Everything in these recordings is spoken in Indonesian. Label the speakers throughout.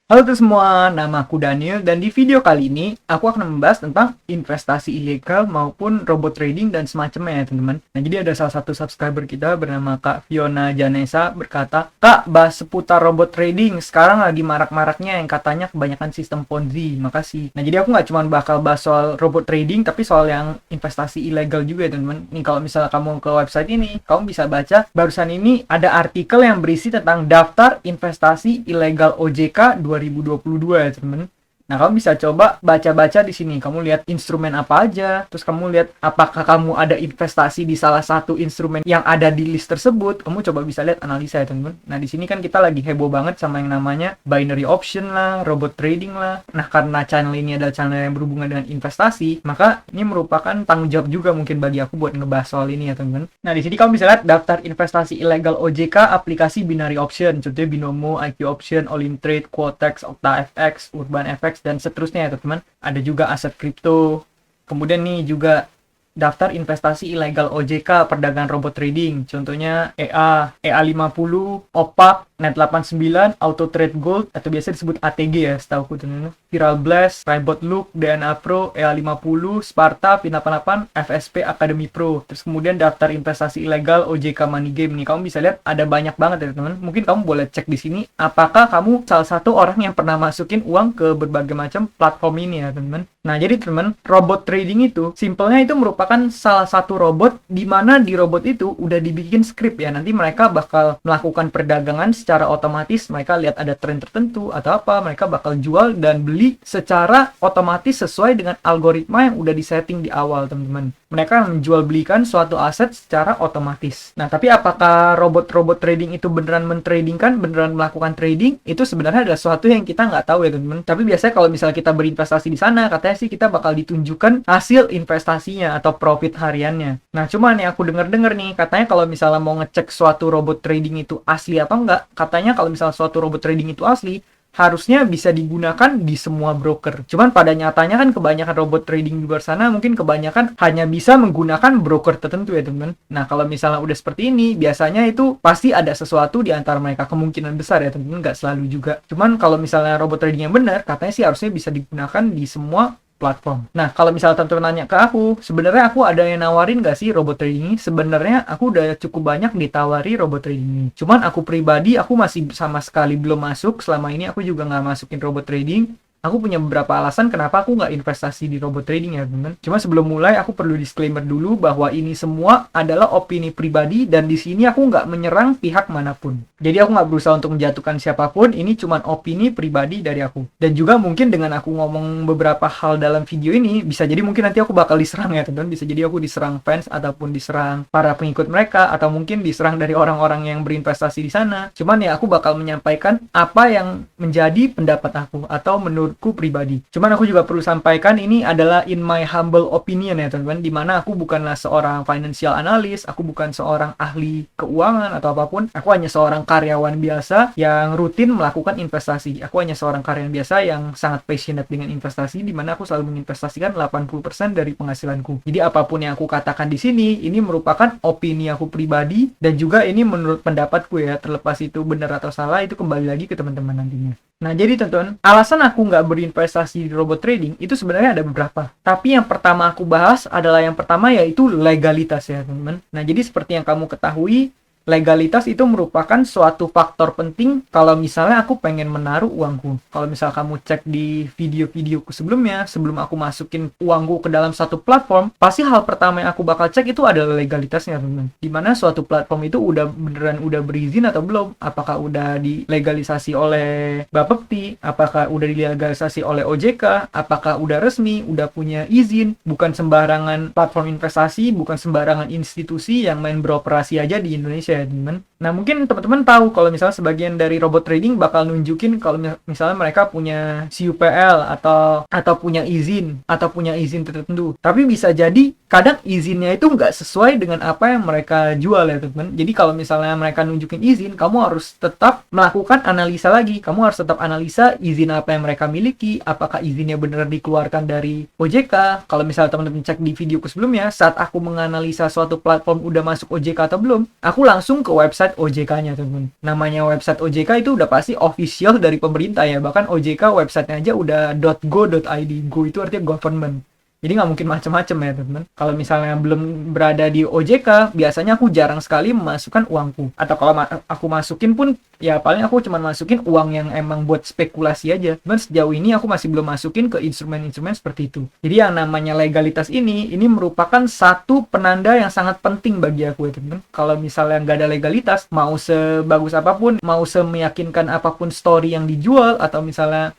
Speaker 1: Halo teman semua, nama aku Daniel dan di video kali ini aku akan membahas tentang investasi ilegal maupun robot trading dan semacamnya ya teman-teman. Nah jadi ada salah satu subscriber kita bernama Kak Fiona Janesa berkata, "Kak, bahas seputar robot trading, sekarang lagi marak-maraknya yang katanya kebanyakan sistem Ponzi, makasih." Nah jadi aku nggak cuma bakal bahas soal robot trading tapi soal yang investasi ilegal juga ya teman-teman. Nih kalau misalnya kamu ke website ini, kamu bisa baca barusan ini ada artikel yang berisi tentang daftar investasi ilegal OJK 2022 ya teman. Nah, kamu bisa coba baca-baca di sini. Kamu lihat instrumen apa aja, terus kamu lihat apakah kamu ada investasi di salah satu instrumen yang ada di list tersebut. Kamu coba bisa lihat analisa ya, teman-teman. Nah, di sini kan kita lagi heboh banget sama yang namanya binary option lah, robot trading lah. Nah, karena channel ini adalah channel yang berhubungan dengan investasi, maka ini merupakan tanggung jawab juga mungkin bagi aku buat ngebahas soal ini ya, teman-teman. Nah, di sini kamu bisa lihat daftar investasi ilegal OJK aplikasi binary option, contohnya Binomo, IQ Option, Olimtrade, Quotex, OctaFX, UrbanFX, dan seterusnya ya teman-teman. Ada juga aset kripto. Kemudian nih juga daftar investasi ilegal OJK perdagangan robot trading. Contohnya EA50, OPAC, Net89, Auto Trade Gold atau biasa disebut ATG ya, setahu aku teman-teman. Viral Blast, Rybot Look, DNA Pro, EA50, Sparta, Pin88, FSP Academy Pro. Terus kemudian daftar investasi ilegal OJK Money Game nih. Kamu bisa lihat ada banyak banget ya teman-teman. Mungkin kamu boleh cek di sini apakah kamu salah satu orang yang pernah masukin uang ke berbagai macam platform ini ya teman-teman. Nah, jadi teman, robot trading itu simpelnya itu merupakan salah satu robot di mana di robot itu udah dibikin script ya. Nanti mereka bakal melakukan perdagangan secara otomatis, mereka lihat ada tren tertentu atau apa, mereka bakal jual dan beli secara otomatis sesuai dengan algoritma yang udah disetting di awal, teman-teman. Mereka menjual belikan suatu aset secara otomatis. Nah, tapi apakah robot-robot trading itu beneran mentradingkan, beneran melakukan trading? Itu sebenarnya adalah sesuatu yang kita nggak tahu ya, teman-teman. Tapi biasanya kalau misalnya kita berinvestasi di sana, katanya sih kita bakal ditunjukkan hasil investasinya atau profit hariannya. Nah, cuman yang aku dengar-dengar nih, katanya kalau misalnya mau ngecek suatu robot trading itu asli atau enggak, katanya kalau misalnya suatu robot trading itu asli, harusnya bisa digunakan di semua broker. Cuman pada nyatanya kan kebanyakan robot trading di luar sana mungkin kebanyakan hanya bisa menggunakan broker tertentu ya teman-teman. Nah kalau misalnya udah seperti ini, biasanya itu pasti ada sesuatu di antara mereka, kemungkinan besar ya teman-teman, nggak selalu juga. Cuman kalau misalnya robot trading yang benar, katanya sih harusnya bisa digunakan di semua platform. Nah, kalau misalnya teman-teman nanya ke aku, sebenarnya aku ada yang nawarin nggak sih robot trading ini? Sebenarnya aku udah cukup banyak ditawari robot trading ini. Cuman aku pribadi, aku masih sama sekali belum masuk. Selama ini aku juga nggak masukin robot trading. Aku punya beberapa alasan kenapa aku nggak investasi di robot trading ya teman. Cuma sebelum mulai aku perlu disclaimer dulu bahwa ini semua adalah opini pribadi dan di sini aku nggak menyerang pihak manapun. Jadi aku nggak berusaha untuk menjatuhkan siapapun, ini cuma opini pribadi dari aku. Dan juga mungkin dengan aku ngomong beberapa hal dalam video ini, bisa jadi mungkin nanti aku bakal diserang ya teman. Bisa jadi aku diserang fans ataupun diserang para pengikut mereka atau mungkin diserang dari orang-orang yang berinvestasi di sana. Cuman ya aku bakal menyampaikan apa yang menjadi pendapat aku atau menurutku pribadi. Cuman aku juga perlu sampaikan ini adalah in my humble opinion ya teman-teman, dimana aku bukanlah seorang financial analyst, aku bukan seorang ahli keuangan atau apapun, aku hanya seorang karyawan biasa yang rutin melakukan investasi. Aku hanya seorang karyawan biasa yang sangat passionate dengan investasi, dimana aku selalu menginvestasikan 80% dari penghasilanku. Jadi apapun yang aku katakan di sini, ini merupakan opini aku pribadi dan juga ini menurut pendapatku ya, terlepas itu benar atau salah, itu kembali lagi ke teman-teman nantinya. Nah, jadi teman-teman, alasan aku nggak berinvestasi di robot trading itu sebenarnya ada beberapa. Tapi yang pertama aku bahas adalah yang pertama yaitu legalitas ya, teman-teman. Nah, jadi seperti yang kamu ketahui, legalitas itu merupakan suatu faktor penting kalau misalnya aku pengen menaruh uangku. Kalau misal kamu cek di video-videoku sebelumnya, sebelum aku masukin uangku ke dalam satu platform, pasti hal pertama yang aku bakal cek itu adalah legalitasnya, teman-teman. Dimana suatu platform itu udah beneran udah berizin atau belum? Apakah udah dilegalisasi oleh Bapepti? Apakah udah dilegalisasi oleh OJK? Apakah udah resmi? Udah punya izin? Bukan sembarangan platform investasi, bukan sembarangan institusi yang main beroperasi aja di Indonesia ya teman. Nah mungkin teman-teman tahu kalau misalnya sebagian dari robot trading bakal nunjukin kalau misalnya mereka punya CUPL atau punya izin tertentu. Tapi bisa jadi kadang izinnya itu nggak sesuai dengan apa yang mereka jual ya teman. Jadi kalau misalnya mereka nunjukin izin, kamu harus tetap melakukan analisa lagi. Kamu harus tetap analisa izin apa yang mereka miliki, apakah izinnya benar dikeluarkan dari OJK. Kalau misalnya teman-teman cek di videoku sebelumnya, saat aku menganalisa suatu platform udah masuk OJK atau belum, aku langsung langsung ke website OJK-nya, teman-teman. Namanya website OJK itu udah pasti official dari pemerintah ya. Bahkan OJK websitenya aja udah .go.id. Go itu artinya government. Jadi nggak mungkin macam-macam ya, teman-teman. Kalau misalnya belum berada di OJK, biasanya aku jarang sekali memasukkan uangku. Atau kalau aku masukin pun, ya paling aku cuma masukin uang yang emang buat spekulasi aja. Cuman sejauh ini aku masih belum masukin ke instrumen-instrumen seperti itu. Jadi yang namanya legalitas ini merupakan satu penanda yang sangat penting bagi aku ya, teman-teman. Kalau misalnya nggak ada legalitas, mau sebagus apapun, mau semeyakinkan apapun story yang dijual, atau misalnya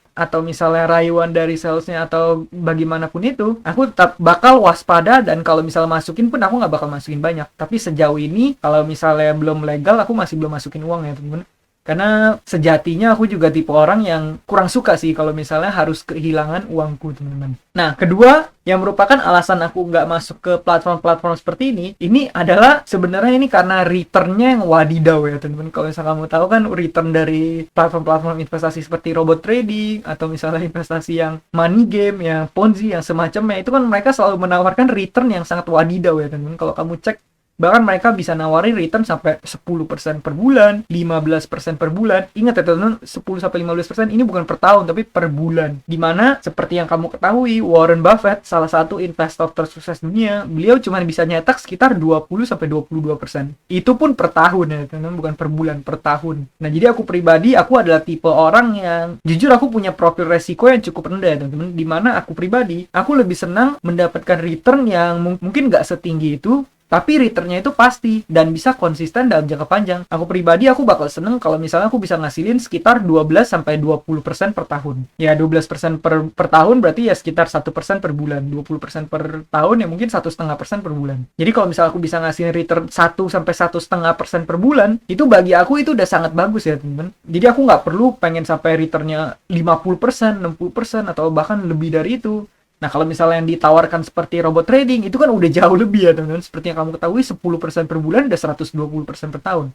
Speaker 1: rayuan dari salesnya atau bagaimanapun itu, aku tetap bakal waspada, dan kalau misalnya masukin pun aku nggak bakal masukin banyak. Tapi sejauh ini kalau misalnya belum legal, aku masih belum masukin uang ya, teman-teman. Karena sejatinya aku juga tipe orang yang kurang suka sih kalau misalnya harus kehilangan uangku, teman-teman. Nah, kedua yang merupakan alasan aku nggak masuk ke platform-platform seperti ini adalah sebenarnya ini karena returnnya yang wadidaw ya, teman-teman. Kalau misalnya kamu tahu kan return dari platform-platform investasi seperti robot trading atau misalnya investasi yang money game, yang Ponzi, yang semacamnya, itu kan mereka selalu menawarkan return yang sangat wadidaw ya, teman-teman. Kalau kamu cek, bahkan mereka bisa nawarin return sampai 10% per bulan, 15% per bulan. Ingat ya teman-teman, 10-15% ini bukan per tahun, tapi per bulan. Dimana, seperti yang kamu ketahui, Warren Buffett, salah satu investor tersukses dunia, beliau cuma bisa nyetak sekitar 20-22%. Itu pun per tahun ya teman-teman, bukan per bulan, per tahun. Nah, jadi aku pribadi, aku adalah tipe orang yang, jujur aku punya profil resiko yang cukup rendah ya teman-teman. Dimana aku pribadi, aku lebih senang mendapatkan return yang mungkin nggak setinggi itu, tapi returnnya itu pasti dan bisa konsisten dalam jangka panjang. Aku pribadi, aku bakal seneng kalau misalnya aku bisa ngasilin sekitar 12-20% per tahun. Ya 12% per tahun berarti ya sekitar 1% per bulan. 20% per tahun ya mungkin 1,5% per bulan. Jadi kalau misalnya aku bisa ngasilin return 1-1,5% per bulan, itu bagi aku itu udah sangat bagus ya teman-teman. Jadi aku nggak perlu pengen sampai returnnya 50%, 60% atau bahkan lebih dari itu. Nah, kalau misalnya yang ditawarkan seperti robot trading, itu kan udah jauh lebih ya, teman-teman. Seperti yang kamu ketahui, 10% per bulan udah 120% per tahun.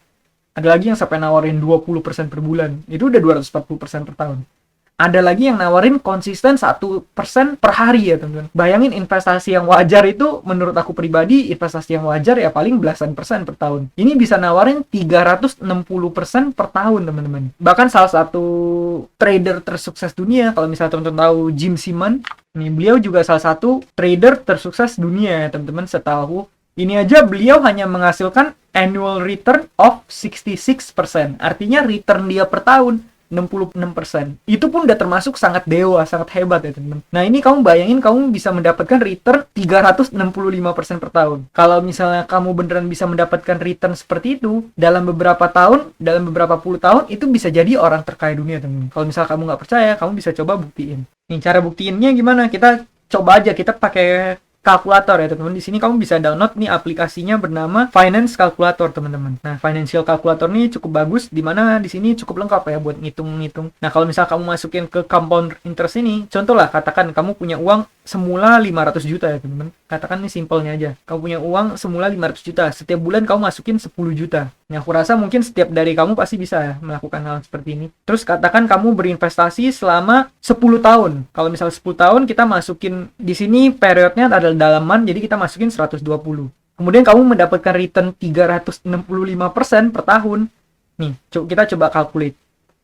Speaker 1: Ada lagi yang sampai nawarin 20% per bulan. Itu udah 240% per tahun. Ada lagi yang nawarin konsisten 1% per hari ya, teman-teman. Bayangin investasi yang wajar itu, menurut aku pribadi, investasi yang wajar ya paling belasan persen per tahun. Ini bisa nawarin 360% per tahun, teman-teman. Bahkan salah satu trader tersukses dunia, kalau misalnya teman-teman tahu Jim Simon, nih, beliau juga salah satu trader tersukses dunia ya, teman-teman. Setahu ini aja beliau hanya menghasilkan annual return of 66%. Artinya return dia per tahun 66%. Itu pun udah termasuk sangat dewa, sangat hebat ya teman-teman. Nah, ini kamu bayangin kamu bisa mendapatkan return 365% per tahun. Kalau misalnya kamu beneran bisa mendapatkan return seperti itu dalam beberapa tahun, dalam beberapa puluh tahun, itu bisa jadi orang terkaya dunia teman-teman. Kalau misalnya kamu nggak percaya, kamu bisa coba buktiin. Nih, cara buktiinnya gimana? Kita coba aja, kita pakai kalkulator ya teman-teman. Di sini kamu bisa download nih aplikasinya bernama Finance Calculator teman-teman. Nah, Financial Calculator ini cukup bagus, dimana di sini cukup lengkap ya buat ngitung-ngitung. Nah, kalau misalnya kamu masukin ke compound interest ini, contoh lah, katakan kamu punya uang semula 500 juta ya teman-teman. Katakan ini simpelnya aja. Kamu punya uang semula 500 juta. Setiap bulan kamu masukin 10 juta. Nah, aku rasa mungkin setiap dari kamu pasti bisa ya melakukan hal seperti ini. Terus katakan kamu berinvestasi selama 10 tahun. Kalau misalnya 10 tahun kita masukin di sini periodnya adalah dalaman, jadi kita masukin 120. Kemudian kamu mendapatkan return 365% per tahun. Nih, kita coba calculate.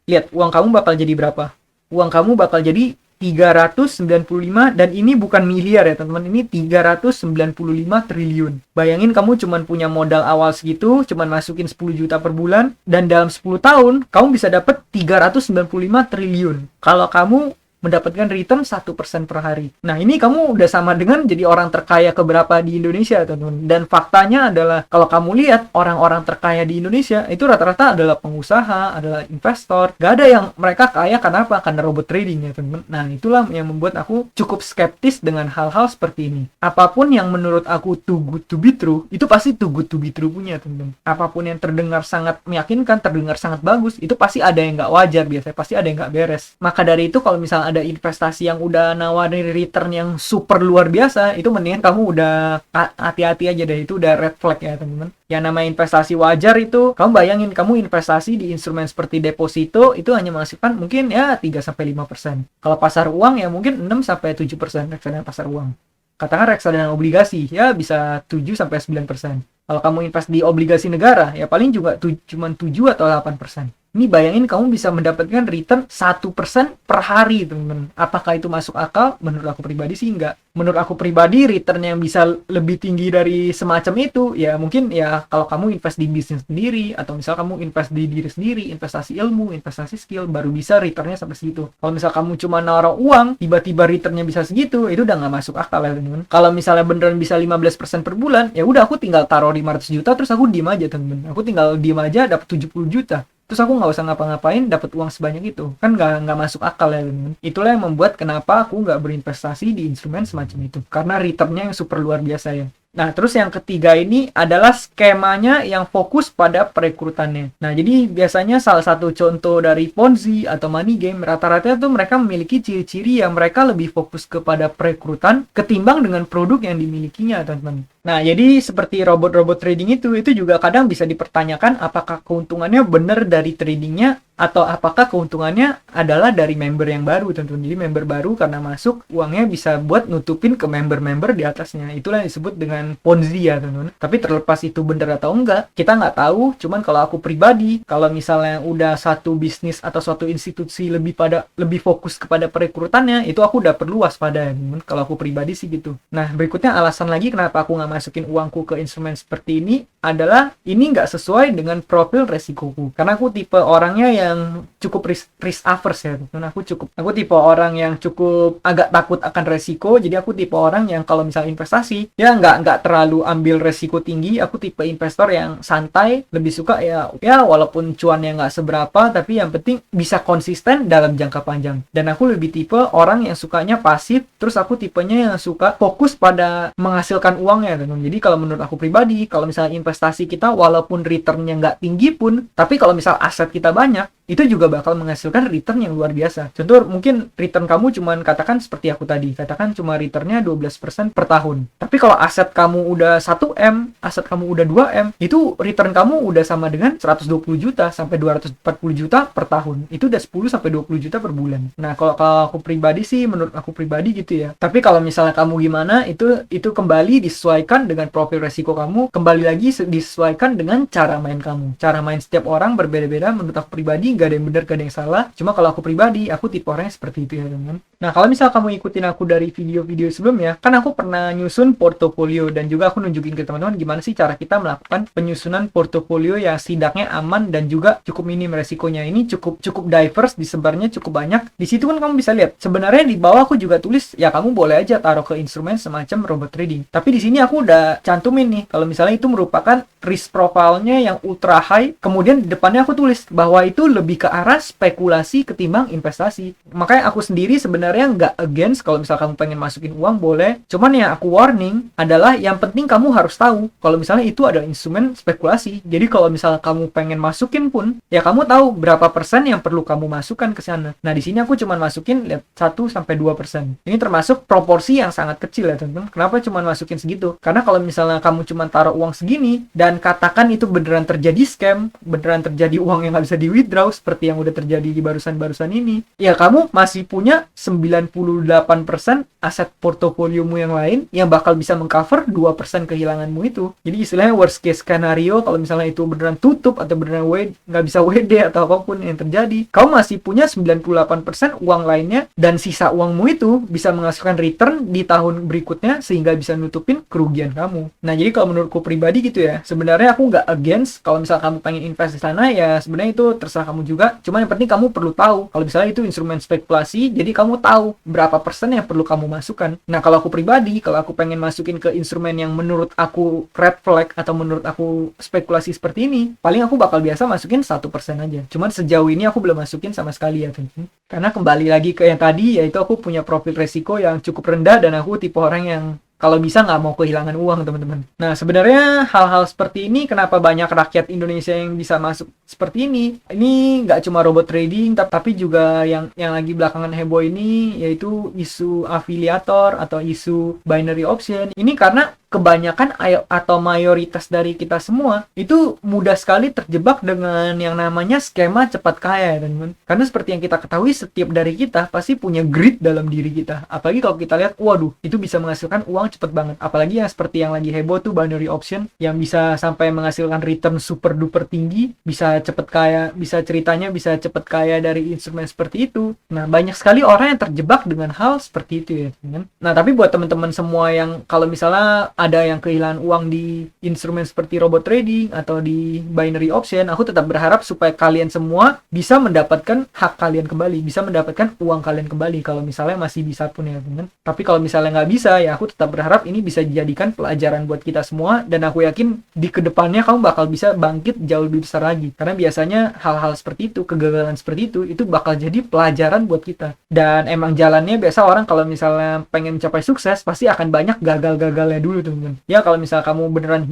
Speaker 1: Lihat, uang kamu bakal jadi berapa? Uang kamu bakal jadi 395, dan ini bukan miliar ya teman-teman, ini 395 triliun. Bayangin kamu cuman punya modal awal segitu, cuman masukin 10 juta per bulan, dan dalam 10 tahun kamu bisa dapat 395 triliun. Kalau kamu mendapatkan return 1% per hari. Nah, ini kamu udah sama dengan jadi orang terkaya keberapa di Indonesia, teman-teman. Dan faktanya adalah, kalau kamu lihat orang-orang terkaya di Indonesia, itu rata-rata adalah pengusaha, adalah investor. Gak ada yang mereka kaya karena apa? Karena robot trading ya, teman-teman. Nah, itulah yang membuat aku cukup skeptis dengan hal-hal seperti ini. Apapun yang menurut aku too good to be true, itu pasti too good to be true punya, teman-teman. Apapun yang terdengar sangat meyakinkan, terdengar sangat bagus, itu pasti ada yang gak wajar biasanya, pasti ada yang gak beres. Maka dari itu, kalau misalnya ada investasi yang udah nawarin return yang super luar biasa, itu mendingan kamu udah hati-hati aja deh, itu udah red flag ya teman-teman. Yang namanya investasi wajar itu, kamu bayangin kamu investasi di instrumen seperti deposito, itu hanya menghasilkan mungkin ya 3-5%. Kalau pasar uang ya mungkin 6-7% reksadana pasar uang. Katakan reksadana obligasi ya bisa 7-9%. Kalau kamu invest di obligasi negara, ya paling juga cuman 7 atau 8%. Ini bayangin kamu bisa mendapatkan return 1% per hari, teman-teman. Apakah itu masuk akal? Menurut aku pribadi sih enggak. Menurut aku pribadi, return yang bisa lebih tinggi dari semacam itu, ya mungkin ya kalau kamu invest di bisnis sendiri, atau misal kamu invest di diri sendiri, investasi ilmu, investasi skill, baru bisa returnnya sampai segitu. Kalau misal kamu cuma naruh uang, tiba-tiba returnnya bisa segitu, itu udah nggak masuk akal ya, teman-teman. Kalau misalnya beneran bisa 15% per bulan, ya udah aku tinggal taruh 500 juta, terus aku diem aja, teman-teman. Aku tinggal diem aja, dapat 70 juta. Terus aku nggak usah ngapa-ngapain dapat uang sebanyak itu, kan nggak masuk akal ya, teman. Itulah yang membuat kenapa aku nggak berinvestasi di instrumen semacam itu, karena returnnya yang super luar biasa ya. Nah, terus yang ketiga ini adalah skemanya yang fokus pada perekrutannya. Nah, jadi biasanya salah satu contoh dari Ponzi atau money game, rata-rata itu mereka memiliki ciri-ciri yang mereka lebih fokus kepada perekrutan ketimbang dengan produk yang dimilikinya, teman-teman. Nah, jadi seperti robot-robot trading itu juga kadang bisa dipertanyakan apakah keuntungannya benar dari tradingnya atau apakah keuntungannya adalah dari member yang baru, tentu. Jadi member baru karena masuk, uangnya bisa buat nutupin ke member-member di atasnya. Itulah yang disebut dengan Ponzi ya, teman-teman. Tapi terlepas itu benar atau enggak, kita nggak tahu. Cuman kalau aku pribadi, kalau misalnya udah satu bisnis atau suatu institusi lebih fokus kepada perekrutannya, itu aku udah perlu waspada, teman-teman. Kalau aku pribadi sih gitu. Nah, berikutnya alasan lagi kenapa aku nggak masukin uangku ke instrumen seperti ini adalah ini nggak sesuai dengan profil resikoku. Karena aku tipe orangnya yang cukup risk averse ya. Dan aku tipe orang yang cukup agak takut akan resiko. Jadi aku tipe orang yang kalau misalnya investasi, ya nggak terlalu ambil resiko tinggi. Aku tipe investor yang santai, lebih suka ya walaupun cuannya nggak seberapa, tapi yang penting bisa konsisten dalam jangka panjang. Dan aku lebih tipe orang yang sukanya pasif. Terus aku tipenya yang suka fokus pada menghasilkan uangnya. Jadi kalau menurut aku pribadi, kalau misalnya investasi kita walaupun returnnya nggak tinggi pun, tapi kalau misal aset kita banyak, itu juga bakal menghasilkan return yang luar biasa. Contoh, mungkin return kamu cuman katakan seperti aku tadi, katakan cuma returnnya 12% per tahun. Tapi kalau aset kamu udah 1M, aset kamu udah 2M, itu return kamu udah sama dengan 120 juta sampai 240 juta per tahun. Itu udah 10 sampai 20 juta per bulan. Nah, kalau aku pribadi sih, menurut aku pribadi gitu ya. Tapi kalau misalnya kamu gimana, itu kembali disesuaikan dengan profil resiko kamu, kembali lagi disesuaikan dengan cara main kamu. Cara main setiap orang berbeda-beda. Menurut aku pribadi gak ada yang benar, gak ada yang salah. Cuma kalau aku pribadi, aku tipe orangnya seperti itu ya, teman. Nah, kalau misal kamu ikutin aku dari video-video sebelumnya, kan aku pernah nyusun portofolio dan juga aku nunjukin ke teman-teman gimana sih cara kita melakukan penyusunan portofolio yang setidaknya aman dan juga cukup minim resikonya. Ini cukup diverse, disebarnya cukup banyak. Di situ kan kamu bisa lihat. Sebenarnya di bawah aku juga tulis ya kamu boleh aja taruh ke instrumen semacam robot trading. Tapi di sini aku udah cantumin nih kalau misalnya itu merupakan risk profile-nya yang ultra high, kemudian di depannya aku tulis bahwa itu lebih ke arah spekulasi ketimbang investasi. Makanya aku sendiri sebenarnya nggak against kalau misal kamu pengen masukin uang boleh, cuman yang aku warning adalah yang penting kamu harus tahu kalau misalnya itu adalah instrumen spekulasi. Jadi kalau misalnya kamu pengen masukin pun, ya kamu tahu berapa persen yang perlu kamu masukkan ke sana. Nah, di sini aku cuman masukin 1-2%. Ini termasuk proporsi yang sangat kecil ya, teman-teman. Kenapa cuman masukin segitu? Karena kalau misalnya kamu cuman taruh uang segini dan katakan itu beneran terjadi scam, beneran terjadi uang yang nggak bisa di withdraw seperti yang udah terjadi di barusan ini, ya kamu masih punya 98% aset portofoliomu yang lain yang bakal bisa mengcover 2% kehilanganmu itu. Jadi istilahnya worst case scenario, kalau misalnya itu beneran tutup atau beneran nggak bisa WD atau apapun yang terjadi, kamu masih punya 98% uang lainnya dan sisa uangmu itu bisa menghasilkan return di tahun berikutnya sehingga bisa nutupin kerugian kamu. Nah, jadi kalau menurutku pribadi gitu ya, sebenarnya aku nggak against kalau misalnya kamu pengen invest di sana, ya sebenarnya itu terserah kamu juga. Cuma yang penting kamu perlu tahu kalau misalnya itu instrumen spekulasi, jadi kamu tahu berapa persen yang perlu kamu masukkan. Nah, kalau aku pribadi, kalau aku pengen masukin ke instrumen yang menurut aku red flag atau menurut aku spekulasi seperti ini, paling aku bakal biasa masukin 1% aja. Cuman sejauh ini aku belum masukin sama sekali ya, teman-teman. Karena kembali lagi ke yang tadi, yaitu aku punya profil resiko yang cukup rendah dan aku tipe orang yang kalau bisa nggak mau kehilangan uang, teman-teman. Nah, sebenarnya hal-hal seperti ini kenapa banyak rakyat Indonesia yang bisa masuk seperti ini? Ini nggak cuma robot trading, tapi juga yang lagi belakangan heboh ini, yaitu isu afiliator atau isu binary option. Ini karena kebanyakan atau mayoritas dari kita semua itu mudah sekali terjebak dengan yang namanya skema cepat kaya, teman-teman. Karena seperti yang kita ketahui, setiap dari kita pasti punya greed dalam diri kita. Apalagi kalau kita lihat, waduh, itu bisa menghasilkan uang cepet banget. Apalagi yang seperti yang lagi heboh tuh binary option, yang bisa sampai menghasilkan return super duper tinggi, bisa cepet kaya, bisa ceritanya bisa cepet kaya dari instrumen seperti itu. Nah, banyak sekali orang yang terjebak dengan hal seperti itu ya, teman. Nah, tapi buat teman-teman semua yang kalau misalnya ada yang kehilangan uang di instrumen seperti robot trading atau di binary option, aku tetap berharap supaya kalian semua bisa mendapatkan hak kalian kembali, bisa mendapatkan uang kalian kembali kalau misalnya masih bisa pun ya, teman. Tapi kalau misalnya nggak bisa, ya aku tetap berharap ini bisa dijadikan pelajaran buat kita semua, dan aku yakin di kedepannya kamu bakal bisa bangkit jauh lebih besar lagi. Karena biasanya hal-hal seperti itu, kegagalan seperti itu bakal jadi pelajaran buat kita. Dan emang jalannya biasa orang kalau misalnya pengen mencapai sukses pasti akan banyak gagal-gagalnya dulu, teman-teman. Ya kalau misalnya kamu beneran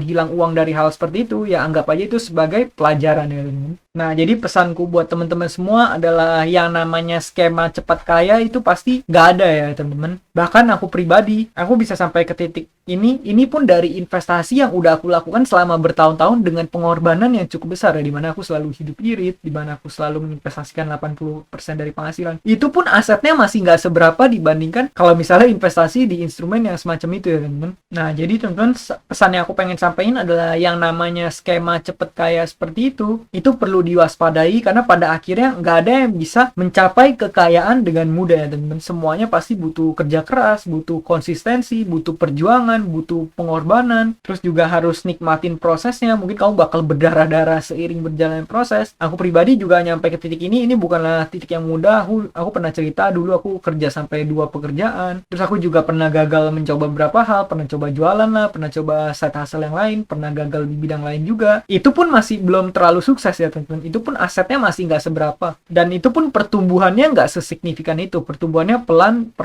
Speaker 1: hilang uang dari hal seperti itu, ya anggap aja itu sebagai pelajaran ya, teman-teman. Nah, jadi pesanku buat teman-teman semua adalah yang namanya skema cepat kaya itu pasti nggak ada ya, teman-teman. Bahkan aku pribadi, aku bisa sampai ke titik ini pun dari investasi yang udah aku lakukan selama bertahun-tahun dengan pengorbanan yang cukup besar ya, dimana aku selalu hidup irit, dimana aku selalu menginvestasikan 80% dari penghasilan. Itu pun asetnya masih nggak seberapa dibandingkan kalau misalnya investasi di instrumen yang semacam itu ya, teman-teman. Nah, jadi teman-teman, pesan yang aku pengen sampaikan adalah yang namanya skema cepet kaya seperti itu perlu diwaspadai, karena pada akhirnya nggak ada yang bisa mencapai kekayaan dengan mudah ya, teman-teman. Semuanya pasti butuh kerja keras, butuh konsistensi, butuh perjuangan, butuh pengorbanan, terus juga harus nikmatin prosesnya. Mungkin kamu bakal berdarah-darah seiring berjalannya proses. Aku pribadi juga nyampe ke titik ini bukanlah titik yang mudah. Aku pernah cerita dulu aku kerja sampai 2 pekerjaan, terus aku juga pernah gagal mencoba beberapa hal, pernah coba jualan lah, pernah coba side hustle yang lain, pernah gagal di bidang lain juga. Itu pun masih belum terlalu sukses ya, teman-teman. Itu pun asetnya masih nggak seberapa, dan itu pun pertumbuhannya nggak sesignifikan itu. Pertumbuhannya perlahan,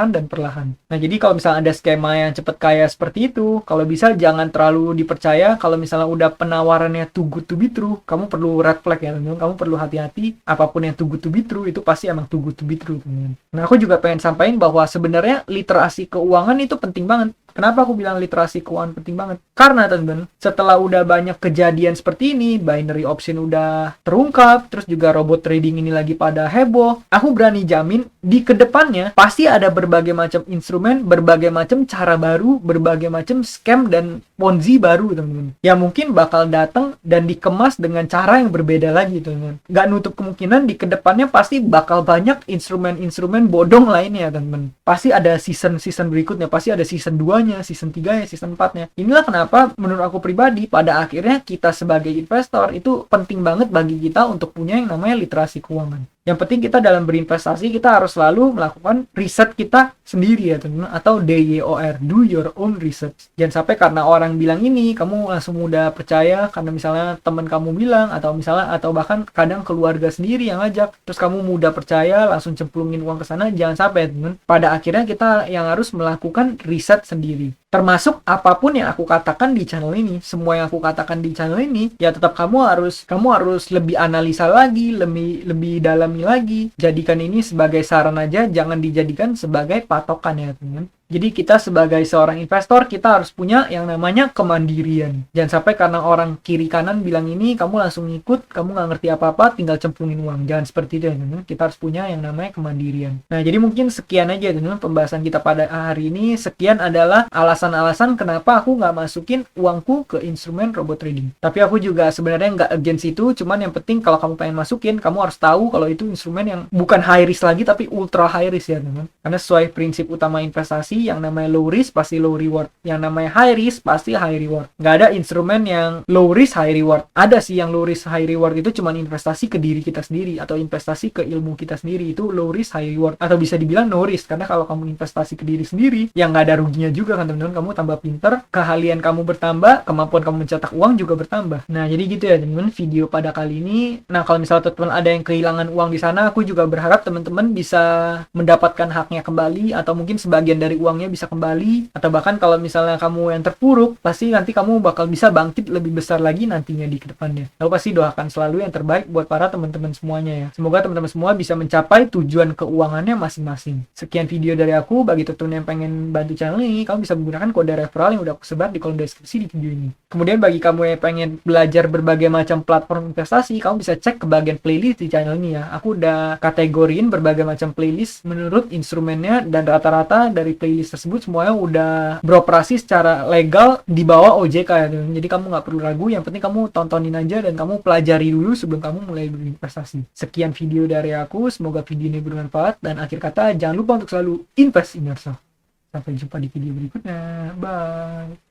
Speaker 1: dan perlahan. Nah, jadi kalau misalnya ada skema yang cepet kaya seperti itu, kalau bisa jangan terlalu dipercaya. Kalau misalnya udah penawarannya too good to be true, kamu perlu red flag ya, teman-teman. Kamu perlu hati-hati. Apapun yang too good to be true itu pasti emang too good to be true, teman-teman. Nah, aku juga pengen sampaikan bahwa sebenarnya literasi keuangan itu penting banget. Kenapa aku bilang literasi keuangan penting banget? Karena teman-teman, setelah udah banyak kejadian seperti ini, binary option udah terungkap, terus juga robot trading ini lagi pada heboh, aku berani jamin di kedepannya pasti ada berbagai macam instrumen, berbagai macam cara baru, berbagai macam scam dan ponzi baru, teman-teman. Ya mungkin bakal datang dan dikemas dengan cara yang berbeda lagi, teman-teman. Gak nutup kemungkinan di kedepannya pasti bakal banyak instrumen-instrumen bodong lainnya, teman-teman. Pasti ada season berikutnya, pasti ada season 2-nya, season 3-nya, season 4-nya. Inilah kenapa menurut aku pribadi pada akhirnya kita sebagai investor itu penting banget bagi kita untuk punya yang namanya literasi keuangan. Yang penting kita dalam berinvestasi kita harus selalu melakukan riset kita sendiri ya, teman-teman, atau DYOR, do your own research. Jangan sampai karena orang bilang ini kamu langsung mudah percaya karena misalnya teman kamu bilang, atau bahkan kadang keluarga sendiri yang ngajak, terus kamu mudah percaya langsung cemplungin uang ke sana. Jangan sampai, teman. Pada akhirnya kita yang harus melakukan riset sendiri. Termasuk apapun yang aku katakan di channel ini, semua yang aku katakan di channel ini, ya tetap kamu harus lebih analisa lagi, lebih dalami lagi. Jadikan ini sebagai saran aja, jangan dijadikan sebagai patokan ya, teman. Jadi kita sebagai seorang investor, kita harus punya yang namanya kemandirian. Jangan sampai karena orang kiri kanan bilang ini, kamu langsung ngikut, kamu nggak ngerti apa-apa, tinggal cemplungin uang. Jangan seperti itu ya, teman. Kita harus punya yang namanya kemandirian. Nah, jadi mungkin sekian aja, teman, pembahasan kita pada hari ini. Sekian adalah alasan-alasan kenapa aku nggak masukin uangku ke instrumen robot trading. Tapi aku juga sebenarnya nggak against itu, cuman yang penting kalau kamu pengen masukin, kamu harus tahu kalau itu instrumen yang bukan high risk lagi, tapi ultra high risk ya, teman. Karena sesuai prinsip utama investasi, yang namanya low risk pasti low reward, yang namanya high risk pasti high reward. Nggak ada instrumen yang low risk high reward. Ada sih yang low risk high reward, itu cuma investasi ke diri kita sendiri atau investasi ke ilmu kita sendiri, itu low risk high reward, atau bisa dibilang no risk. Karena kalau kamu investasi ke diri sendiri, yang nggak ada ruginya juga kan, teman-teman. Kamu tambah pinter, keahlian kamu bertambah, kemampuan kamu mencetak uang juga bertambah. Nah, jadi gitu ya, teman-teman, video pada kali ini. Nah, kalau misalnya teman-teman ada yang kehilangan uang di sana, aku juga berharap teman-teman bisa mendapatkan haknya kembali, atau mungkin sebagian dari uang uangnya bisa kembali, atau bahkan kalau misalnya kamu yang terpuruk, pasti nanti kamu bakal bisa bangkit lebih besar lagi nantinya di kedepannya. Aku pasti doakan selalu yang terbaik buat para teman-teman semuanya ya. Semoga teman-teman semua bisa mencapai tujuan keuangannya masing-masing. Sekian video dari aku. Bagi teman-teman yang pengen bantu channel ini, kamu bisa menggunakan kode referral yang udah aku sebar di kolom deskripsi di video ini. Kemudian bagi kamu yang pengen belajar berbagai macam platform investasi, kamu bisa cek ke bagian playlist di channel ini ya. Aku udah kategoriin berbagai macam playlist menurut instrumennya, dan rata-rata dari playlist tersebut semuanya udah beroperasi secara legal di bawah OJK ya. Jadi kamu nggak perlu ragu, yang penting kamu tontonin aja dan kamu pelajari dulu sebelum kamu mulai berinvestasi. Sekian video dari aku, semoga video ini bermanfaat, dan akhir kata jangan lupa untuk selalu invest in yourself. Sampai jumpa di video berikutnya. Bye.